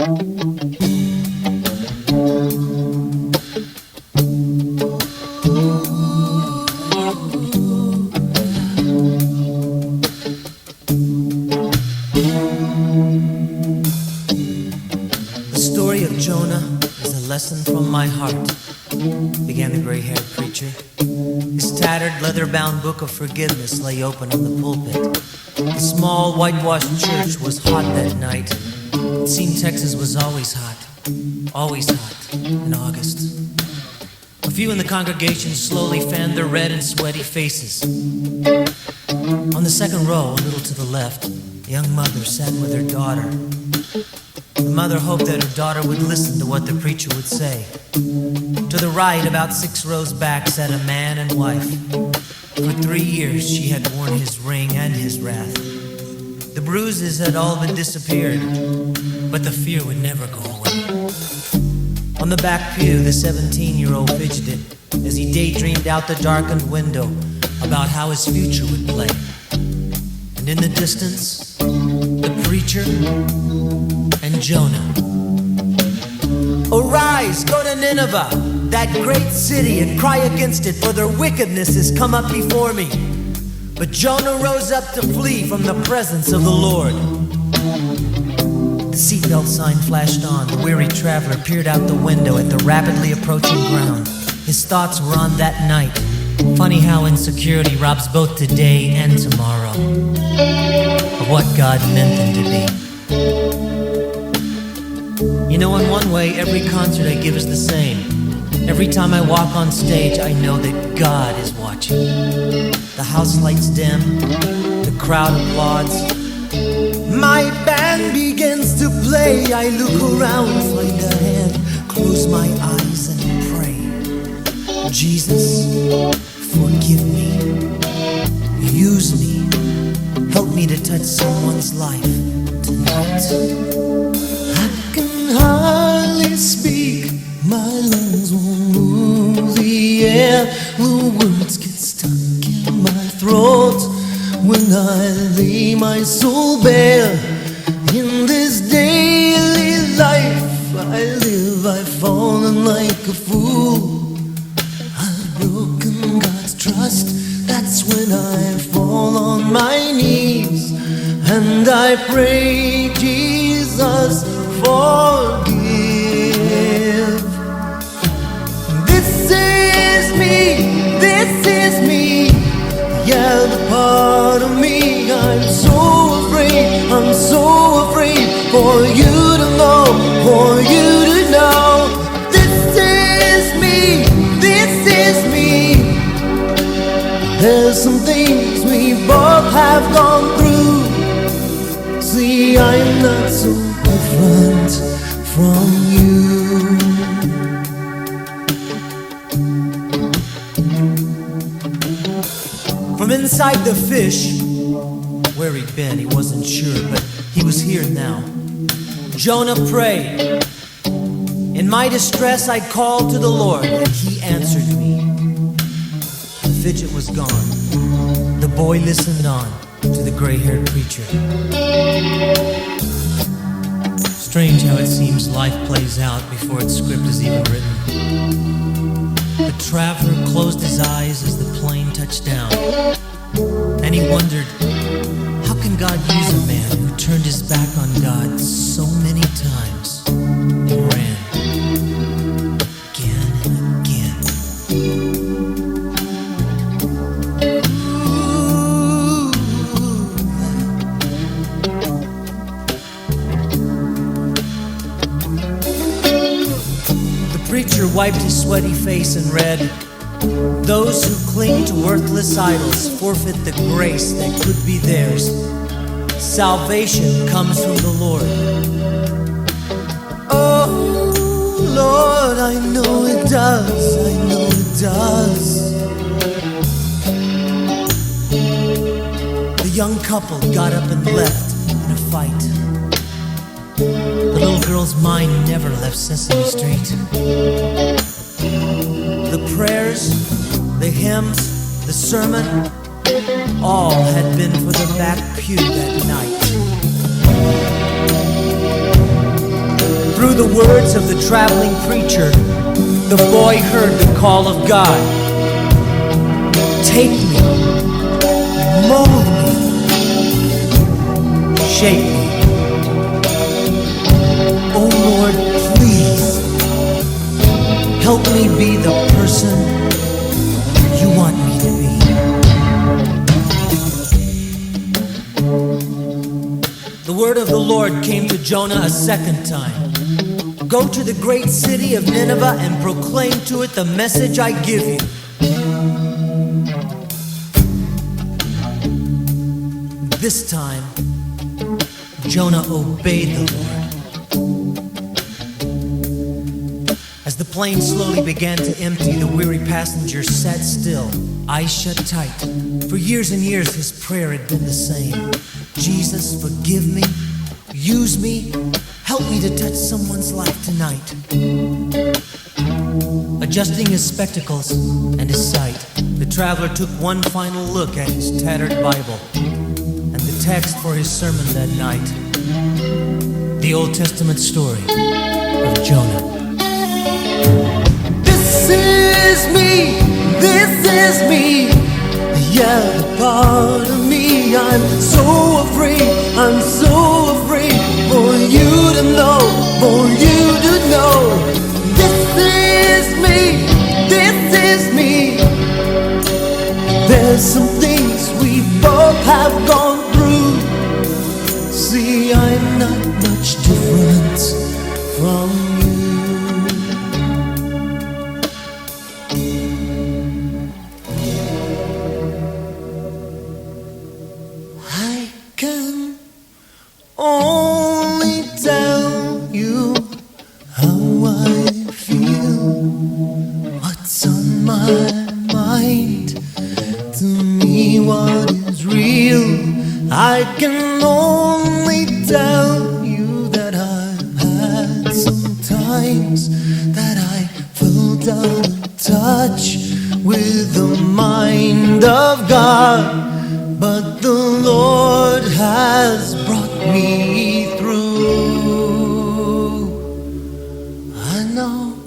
The story of Jonah is a lesson from my heart, began the gray-haired preacher. His tattered, leather-bound book of forgiveness lay open on the pulpit. The small, whitewashed church was hot that night. It seemed Texas was always hot in August. A few in the congregation slowly fanned their red and sweaty faces. On the second row, a little to the left, a young mother sat with her daughter. The mother hoped that her daughter would listen to what the preacher would say. To the right, about 6 rows back, sat a man and wife. For 3 years, she had worn his ring and his wrath. The bruises had all but disappeared, but the fear would never go away. On the back pew, the 17-year-old fidgeted as he daydreamed out the darkened window about how his future would play. And in the distance, the preacher and Jonah. Arise, go to Nineveh, that great city, and cry against it, for their wickedness has come up before me. But Jonah rose up to flee from the presence of the Lord. The seatbelt sign flashed on. The weary traveler peered out the window at the rapidly approaching ground. His thoughts were on that night. Funny how insecurity robs both today and tomorrow of what God meant them to be. You know, in one way, every concert I give is the same. Every time I walk on stage, I know that God is watching. The house lights dim, the crowd applauds. My band begins to play. I look around, find a hand, close my eyes and pray. Jesus, forgive me, use me, help me to touch someone's life tonight. I can hardly speak, my lungs won't move the air. The words get stuck in my throat when I lay my soul bare. In this daily life I live, I've fallen like a fool. I've broken God's trust, that's when I fall on my knees and I pray, Jesus, forgive. This is me, yeah, the part of me. I'm so afraid for you to know, for you to know. This is me. There's some things we both have gone through. See, I'm not so different from you. From inside the fish, where he'd been, he wasn't sure, but he was here now. Jonah prayed. In my distress, I called to the Lord, and he answered me. The fidget was gone. The boy listened on to the gray-haired preacher. Strange how it seems life plays out before its script is even written. The traveler closed his eyes as the plane touched down, and he wondered, how can God use a man who turned his back on God so many times and ran again and again? The preacher wiped his sweaty face and read, those who cling to worthless idols forfeit the grace that could be theirs. Salvation comes from the Lord. Oh, Lord, I know it does. I know it does. The young couple got up and left in a fight. The little girl's mind never left Sesame Street. The prayers, the hymns, the sermon, all had been for the back pew that night. Through the words of the traveling preacher, the boy heard the call of God. Take me, mold me, shape me. Oh Lord, please, help me be the person you want me to be. The word of the Lord came to Jonah a second time. Go to the great city of Nineveh and proclaim to it the message I give you. This time, Jonah obeyed the Lord. As the plane slowly began to empty, the weary passengers sat still, eyes shut tight. For years and years, his prayer had been the same. Jesus, forgive me, use me, help me to touch someone's life tonight. Adjusting his spectacles and his sight, the traveler took one final look at his tattered Bible and the text for his sermon that night, the Old Testament story of Jonah. This is me, yeah, the part of me I'm so afraid for you to know, for you to know. This is me. There's some things we both have gone through. See, I'm not much different from you. I can only tell you how I feel, what's on my mind. To me, what is real? I can only tell you that I've had some times that I felt out of touch with the mind of God. But the Lord has brought me through. I know